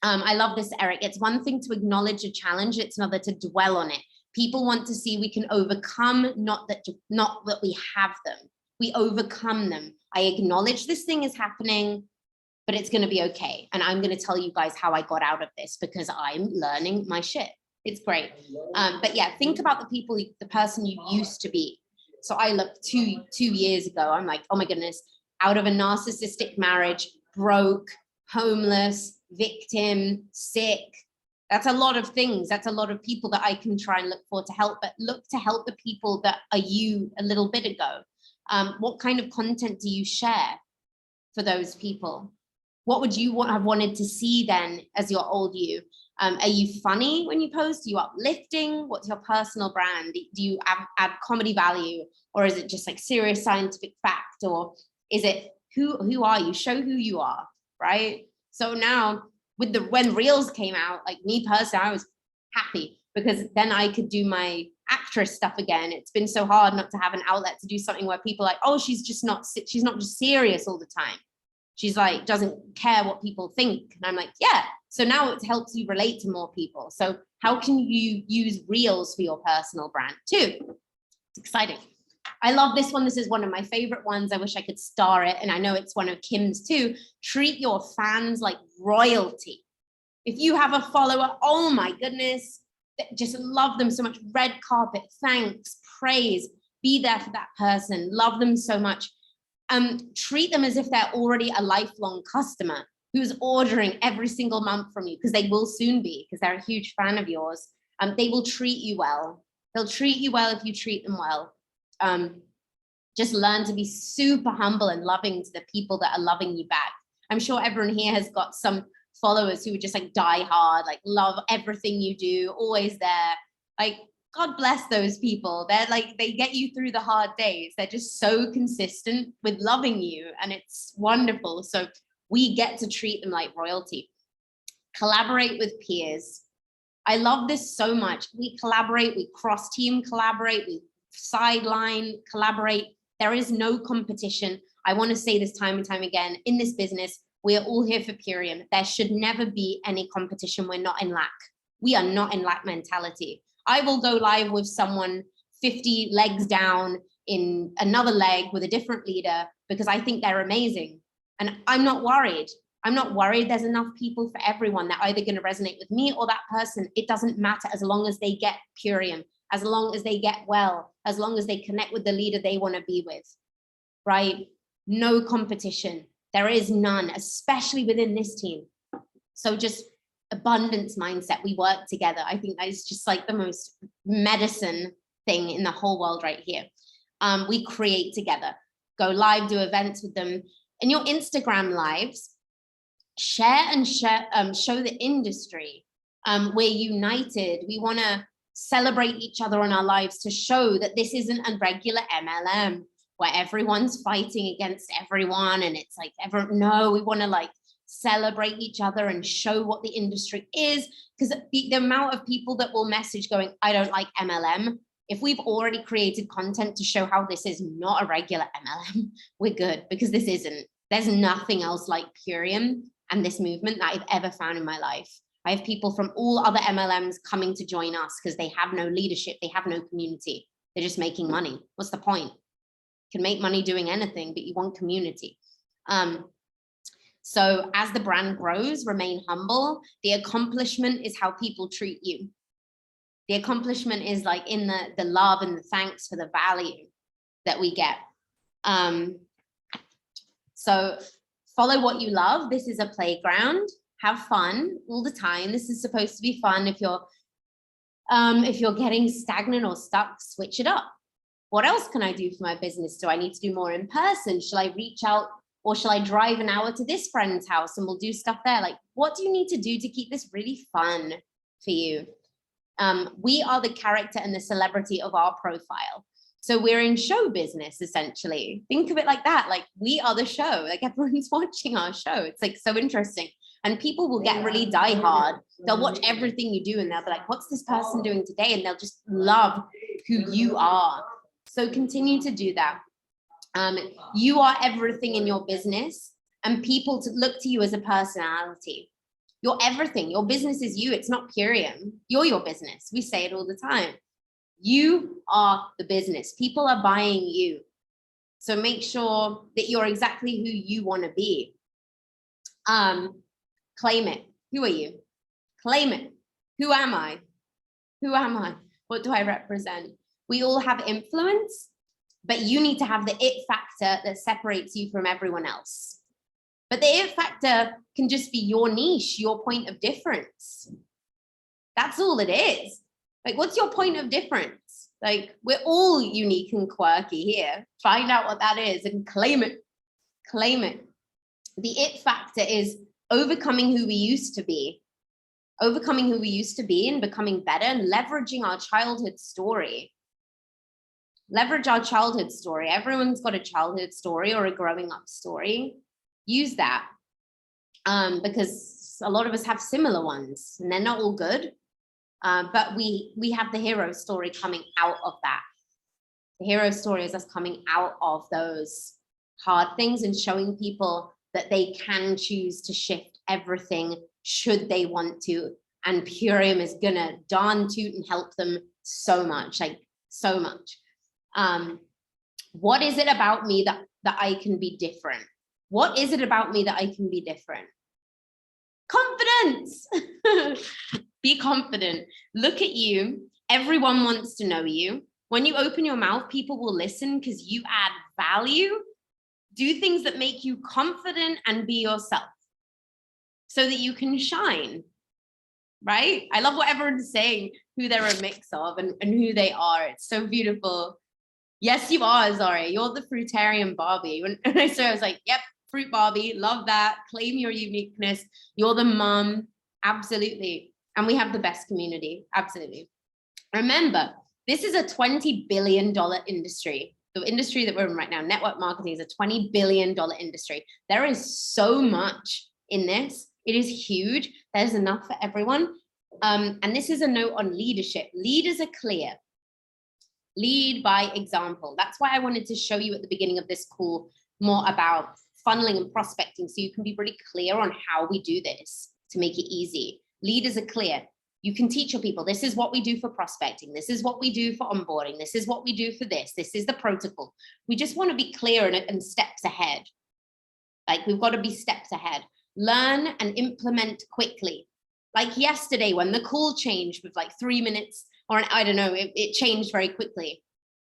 I love this, Eric. It's one thing to acknowledge a challenge. It's another to dwell on it. People want to see we can overcome, not that we have them. We overcome them. I acknowledge this thing is happening, but it's going to be okay. And I'm going to tell you guys how I got out of this, because I'm learning my shit. It's great. But yeah, think about the person you used to be. So I looked two years ago, I'm like, oh my goodness, out of a narcissistic marriage, broke, homeless, victim, sick. That's a lot of things. That's a lot of people that I can try and look for to help, but look to help the people that are you a little bit ago. What kind of content do you share for those people? What would you have wanted to see then as your old you? Are you funny when you post? Are you uplifting? What's your personal brand? Do you add comedy value, or is it just like serious scientific fact, or is it who are you? Show who you are, right? So now when Reels came out, like me personally, I was happy, because then I could do my actress stuff again. It's been so hard not to have an outlet to do something where people are like, oh, she's not just serious all the time. She's like, doesn't care what people think. And I'm like, yeah. So now it helps you relate to more people. So how can you use Reels for your personal brand too? It's exciting. I love this one. This is one of my favorite ones. I wish I could star it. And I know it's one of Kim's too. Treat your fans like royalty. If you have a follower, oh my goodness, just love them so much. Red carpet, thanks, praise, be there for that person. Love them so much. Treat them as if they're already a lifelong customer who's ordering every single month from you, because they will soon be, because they're a huge fan of yours. They will treat you well. They'll treat you well if you treat them well. Just learn to be super humble and loving to the people that are loving you back. I'm sure everyone here has got some followers who are just like die hard, like love everything you do, always there. Like, God bless those people. They're like, they get you through the hard days. They're just so consistent with loving you, and it's wonderful. So we get to treat them like royalty. Collaborate with peers. I love this so much. We collaborate, we cross-team collaborate, we sideline collaborate. There is no competition. I want to say this time and time again, in this business, we are all here for Purium. There should never be any competition. We're not in lack. We are not in lack mentality. I will go live with someone 50 legs down in another leg with a different leader, because I think they're amazing. And I'm not worried. I'm not worried. There's enough people for everyone. They're either going to resonate with me or that person. It doesn't matter, as long as they get Purium, as long as they get well, as long as they connect with the leader they want to be with, right? No competition. There is none, especially within this team. So just abundance mindset. We work together. I think that is just like the most medicine thing in the whole world right here. We create together, go live, do events with them. In your Instagram lives, share and show the industry. We're united. We want to celebrate each other on our lives to show that this isn't a regular MLM where everyone's fighting against everyone and it's like no, we want to like celebrate each other and show what the industry is, because the amount of people that will message going, I don't like MLM. If we've already created content to show how this is not a regular MLM, we're good, because this isn't. There's nothing else like Purium and this movement that I've ever found in my life. I have people from all other MLMs coming to join us because they have no leadership, they have no community. They're just making money. What's the point? You can make money doing anything, but you want community. So as the brand grows, remain humble. The accomplishment is how people treat you. The accomplishment is like in the love and the thanks for the value that we get. So follow what you love. This is a playground. Have fun all the time. This is supposed to be fun. If you're getting stagnant or stuck, switch it up. What else can I do for my business? Do I need to do more in person? Shall I reach out, or shall I drive an hour to this friend's house and we'll do stuff there? Like, what do you need to do to keep this really fun for you? We are the character and the celebrity of our profile. So we're in show business, essentially. Think of it like that. Like, we are the show. Like, everyone's watching our show. It's like so interesting. And people will get really diehard. They'll watch everything you do and they'll be like, what's this person doing today? And they'll just love who you are. So continue to do that. You are everything in your business, and people to look to you as a personality. You're everything. Your business is you. It's not Purium. You're your business. We say it all the time. You are the business. People are buying you. So make sure that you're exactly who you want to be. Claim it. Who are you? Claim it. Who am I? Who am I? What do I represent? We all have influence, but you need to have the it factor that separates you from everyone else. But the it factor can just be your niche, your point of difference. That's all it is. Like, what's your point of difference? Like, we're all unique and quirky here. Find out what that is and claim it. Claim it. The it factor is overcoming who we used to be. Overcoming who we used to be and becoming better, and leveraging our childhood story. Leverage our childhood story. Everyone's got a childhood story or a growing up story. Use that, because a lot of us have similar ones, and they're not all good. But we have the hero story coming out of that. The hero story is us coming out of those hard things and showing people that they can choose to shift everything should they want to. And Purium is gonna darn toot and help them so much, like so much. What is it about me that I can be different? What is it about me that I can be different? Confidence. Be confident. Look at you. Everyone wants to know you. When you open your mouth, people will listen because you add value. Do things that make you confident and be yourself so that you can shine, right? I love what everyone's saying, who they're a mix of and who they are. It's so beautiful. Yes, you are, Zari. You're the fruitarian Barbie. When I saw it, I was like, yep, fruit Barbie, love that. Claim your uniqueness. You're the mom. Absolutely. And we have the best community. Absolutely. Remember, this is a $20 billion industry. The industry that we're in right now, network marketing, is a $20 billion industry. There is so much in this. It is huge. There's enough for everyone. And this is a note on leadership. Leaders are clear. Lead by example. That's why I wanted to show you at the beginning of this call more about funneling and prospecting, so you can be really clear on how we do this to make it easy. Leaders are clear. You can teach your people, this is what we do for prospecting. This is what we do for onboarding. This is what we do for this. This is the protocol. We just want to be clear and steps ahead. Like, we've got to be steps ahead. Learn and implement quickly. Like yesterday when the call changed with like 3 minutes, or I don't know, it changed very quickly.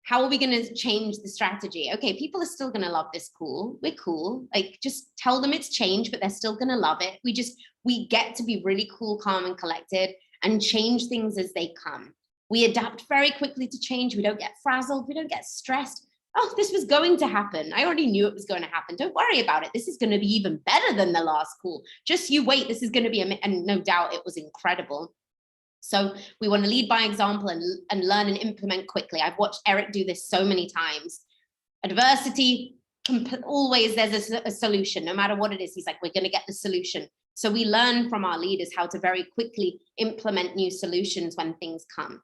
How are we going to change the strategy? Okay, people are still going to love this call. We're cool. Like, just tell them it's changed, but they're still going to love it. We get to be really cool, calm, and collected and change things as they come. We adapt very quickly to change. We don't get frazzled. We don't get stressed. Oh, this was going to happen. I already knew it was going to happen. Don't worry about it. This is going to be even better than the last call. Just you wait. This is going to be, and no doubt it was incredible. So we want to lead by example and learn and implement quickly. I've watched Eric do this so many times. Adversity, always there's a solution, no matter what it is. He's like, we're going to get the solution. So we learn from our leaders how to very quickly implement new solutions when things come.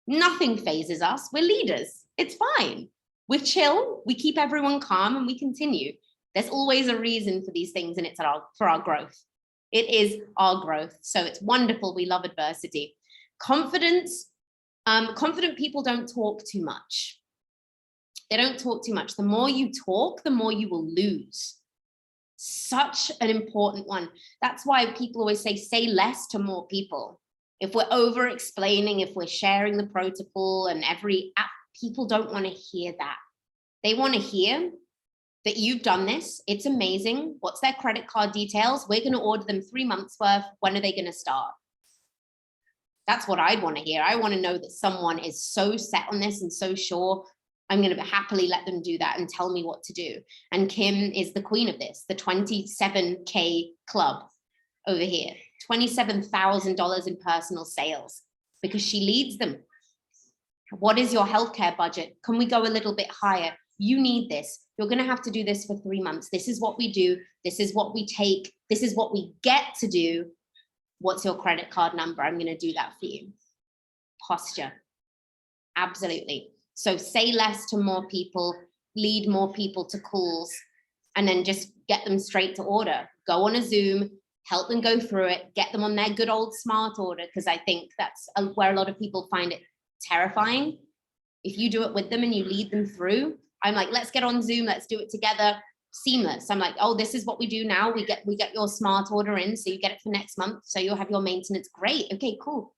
Nothing phases us. We're leaders. It's fine. We're chill. We keep everyone calm and we continue. There's always a reason for these things, and it's for our growth. It is our growth. So it's wonderful. We love adversity. Confidence. Confident people don't talk too much. They don't talk too much. The more you talk, the more you will lose. Such an important one. That's why people always say less to more people. If we're over explaining, if we're sharing the protocol and every app, people don't want to hear that. They want to hear that you've done this. It's amazing. What's their credit card details? We're going to order them 3 months worth. When are they going to start? That's what I'd want to hear. I want to know that someone is so set on this and so sure. I'm going to happily let them do that and tell me what to do. And Kim is the queen of this, the 27K club over here, $27,000 in personal sales, because she leads them. What is your healthcare budget? Can we go a little bit higher? You need this. You're going to have to do this for 3 months. This is what we do. This is what we take. This is what we get to do. What's your credit card number? I'm going to do that for you. Posture. Absolutely. So say less to more people, lead more people to calls, and then just get them straight to order. Go on a Zoom, help them go through it, get them on their good old smart order, because I think that's where a lot of people find it terrifying. If you do it with them and you lead them through, I'm like, let's get on Zoom, let's do it together. Seamless. I'm like, oh, this is what we do now. We get your smart order in, so you get it for next month. So you'll have your maintenance. Great. Okay, cool.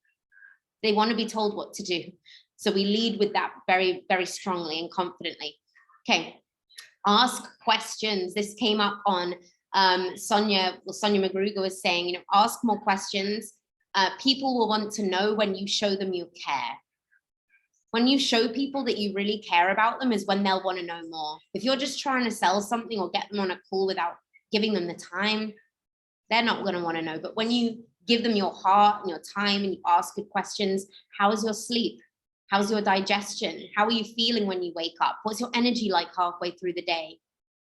They want to be told what to do. So we lead with that very, very strongly and confidently. Okay. Ask questions. This came up on Sonia Magruga was saying, ask more questions. People will want to know when you show them you care. When you show people that you really care about them is when they'll want to know more. If you're just trying to sell something or get them on a call without giving them the time, they're not going to want to know. But when you give them your heart and your time and you ask good questions, how is your sleep? How's your digestion? How are you feeling when you wake up? What's your energy like halfway through the day?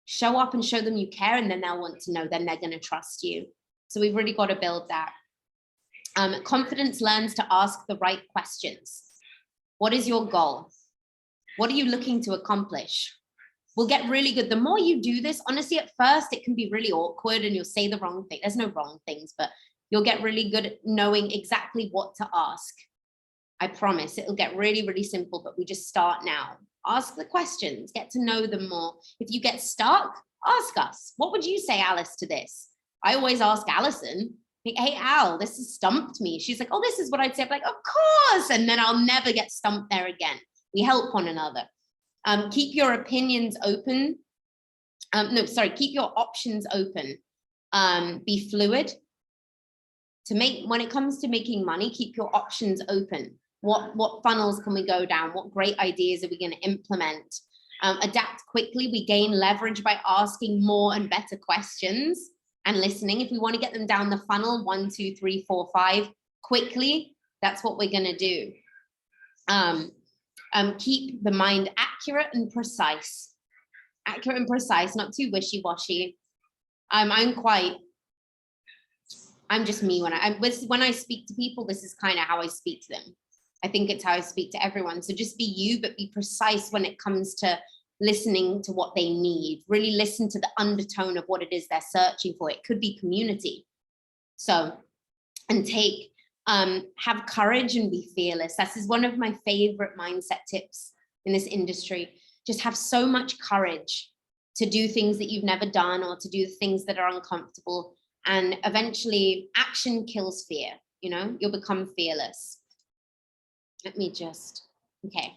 Show up and show them you care, and then they'll want to know, then they're going to trust you. So we've really got to build that. Confidence learns to ask the right questions. What is your goal? What are you looking to accomplish? We'll get really good. The more you do this, honestly, at first, it can be really awkward and you'll say the wrong thing. There's no wrong things, but you'll get really good at knowing exactly what to ask. I promise it'll get really, really simple, but we just start now. Ask the questions, get to know them more. If you get stuck, ask us. What would you say, Alice, to this? I always ask Alison, hey, Al, this has stumped me. She's like, oh, this is what I'd say. I'm like, of course. And then I'll never get stumped there again. We help one another. Keep your opinions open. Keep your options open. Be fluid. When it comes to making money, keep your options open. What funnels can we go down? What great ideas are we going to implement? Adapt quickly. We gain leverage by asking more and better questions and listening. If we want to get them down the funnel, 1, 2, 3, 4, 5, quickly, that's what we're going to do. Keep the mind accurate and precise. Accurate and precise, not too wishy-washy. I'm just me when I speak to people. This is kind of how I speak to them. I think it's how I speak to everyone. So just be you, but be precise when it comes to listening to what they need. Really listen to the undertone of what it is they're searching for. It could be community. So, and have courage and be fearless. This is one of my favorite mindset tips in this industry. Just have so much courage to do things that you've never done or to do things that are uncomfortable. And eventually action kills fear. You'll become fearless. Okay.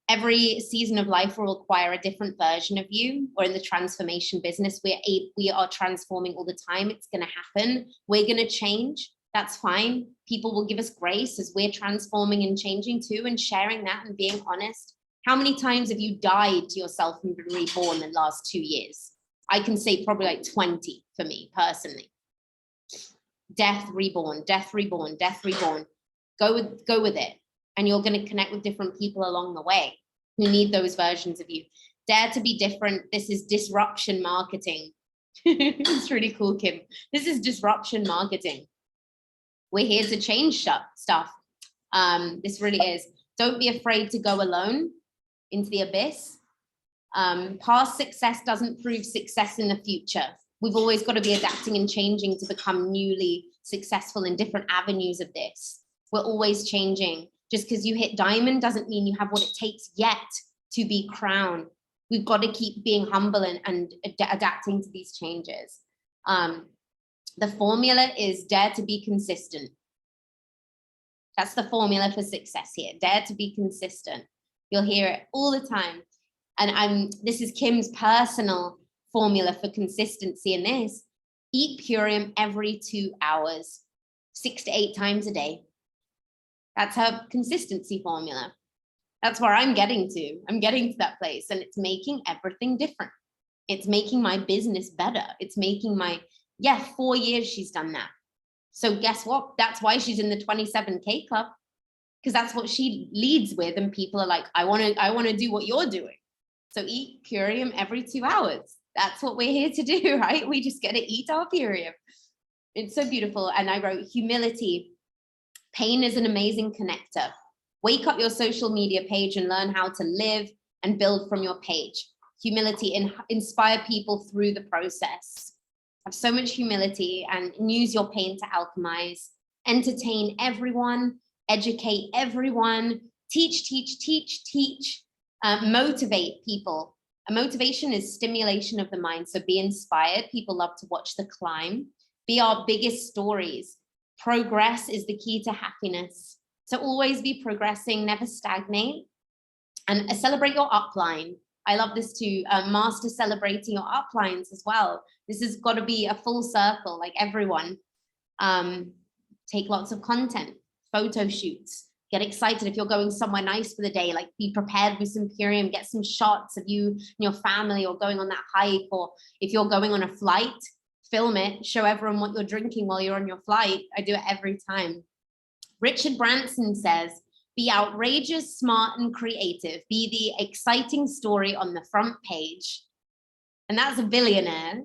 Every season of life will require a different version of you. Or in the transformation business, we are transforming all the time. It's going to happen. We're going to change. That's fine. People will give us grace as we're transforming and changing too, and sharing that and being honest. How many times have you died to yourself and been reborn in the last 2 years? I can say probably like 20 for me personally. Death, reborn, death, reborn, death, reborn. Go with it. And you're going to connect with different people along the way who need those versions of you. Dare to be different. This is disruption marketing. It's really cool, Kim. This is disruption marketing. We're here to change stuff. This really is. Don't be afraid to go alone into the abyss. Past success doesn't prove success in the future. We've always got to be adapting and changing to become newly successful in different avenues of this. We're always changing. Just because you hit diamond doesn't mean you have what it takes yet to be crown. We've got to keep being humble and adapting to these changes. The formula is dare to be consistent. That's the formula for success here. Dare to be consistent. You'll hear it all the time. And this is Kim's personal formula for consistency in this. Eat Purium every 2 hours, 6 to 8 times a day. That's her consistency formula. That's where I'm getting to. I'm getting to that place, and it's making everything different. It's making my business better. It's making 4 years she's done that. So guess what? That's why she's in the 27K club, because that's what she leads with. And people are like, I want to do what you're doing. So eat Purium every 2 hours. That's what we're here to do, right? We just get to eat our Purium. It's so beautiful. And I wrote humility. Pain is an amazing connector. Wake up your social media page and learn how to live and build from your page. Humility, and inspire people through the process. Have so much humility and use your pain to alchemize. Entertain everyone, educate everyone, teach. Motivate people. A motivation is stimulation of the mind. So be inspired. People love to watch the climb. Be our biggest stories. Progress is the key to happiness. So always be progressing, never stagnate. And celebrate your upline. I love this too. Master celebrating your uplines as well. This has got to be a full circle, like everyone. Take lots of content, photo shoots. Get excited if you're going somewhere nice for the day, like be prepared with some Purium, get some shots of you and your family, or going on that hike, or if you're going on a flight, film it, show everyone what you're drinking while you're on your flight. I do it every time. Richard Branson says, be outrageous, smart, and creative. Be the exciting story on the front page. And that's a billionaire,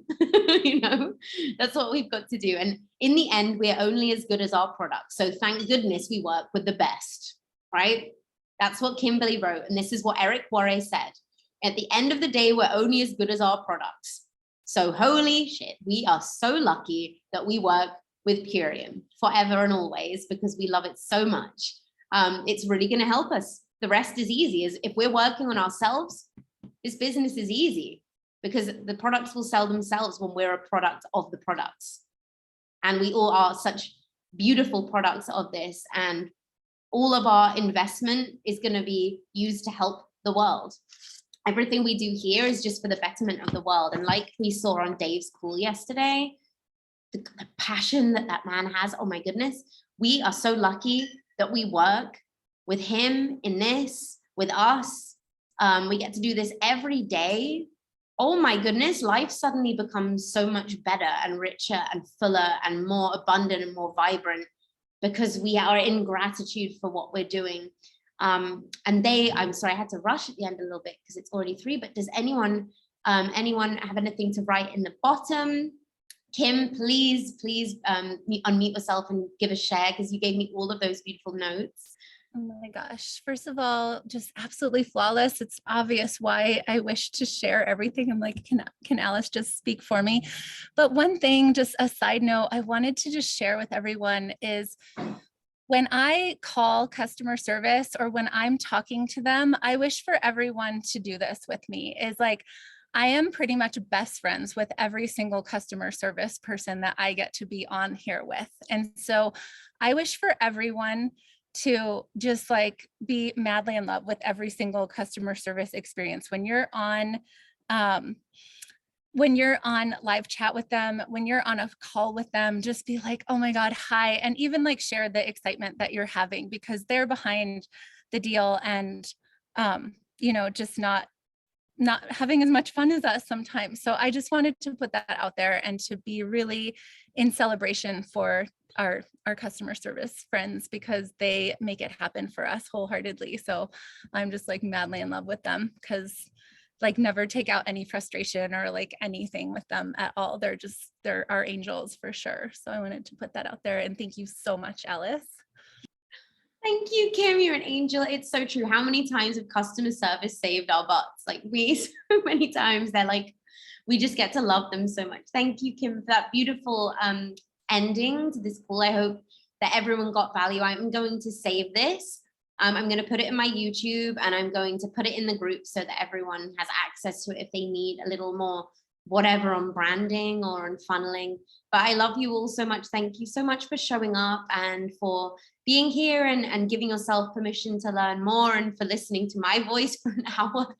you know, that's what we've got to do. And in the end, we're only as good as our product. So thank goodness we work with the best, right? That's what Kimberly wrote. And this is what Eric Worre said. At the end of the day, we're only as good as our products. So holy shit, we are so lucky that we work with Purium forever and always, because we love it so much. It's really going to help us. The rest is easy. If we're working on ourselves, this business is easy, because the products will sell themselves when we're a product of the products. And we all are such beautiful products of this. And all of our investment is going to be used to help the world. Everything we do here is just for the betterment of the world. And like we saw on Dave's call yesterday, the passion that man has, oh my goodness, we are so lucky that we work with him in this, with us. We get to do this every day. Oh my goodness, life suddenly becomes so much better and richer and fuller and more abundant and more vibrant, because we are in gratitude for what we're doing. I'm sorry, I had to rush at the end a little bit because it's already 3, but does anyone have anything to write in the bottom? Kim, please unmute yourself and give a share, because you gave me all of those beautiful notes. Oh my gosh. First of all, just absolutely flawless. It's obvious why I wish to share everything. I'm like, can Alice just speak for me? But one thing, just a side note, I wanted to just share with everyone is when I call customer service or when I'm talking to them, I wish for everyone to do this with me, is like, I am pretty much best friends with every single customer service person that I get to be on here with. And so I wish for everyone to just like be madly in love with every single customer service experience. When you're on live chat with them, when you're on a call with them, just be like, oh my God, hi. And even like share the excitement that you're having, because they're behind the deal and, just not having as much fun as us sometimes. So I just wanted to put that out there and to be really in celebration for our customer service friends, because they make it happen for us wholeheartedly. So I'm just like madly in love with them, because like never take out any frustration or like anything with them at all. They're our angels for sure. So I wanted to put that out there, and thank you so much, Alice. Thank you, Kim. You're an angel. It's so true. How many times have customer service saved our butts? Like so many times they're like, we just get to love them so much. Thank you, Kim, for that beautiful ending to this call. I hope that everyone got value. I'm going to save this. I'm going to put it in my YouTube, and I'm going to put it in the group so that everyone has access to it if they need a little more whatever on branding or on funneling. But I love you all so much. Thank you so much for showing up and for being here and giving yourself permission to learn more and for listening to my voice for an hour.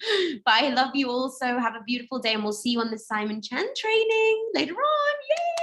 But I love you all. So have a beautiful day, and we'll see you on the Simon Chan training later on. Yay!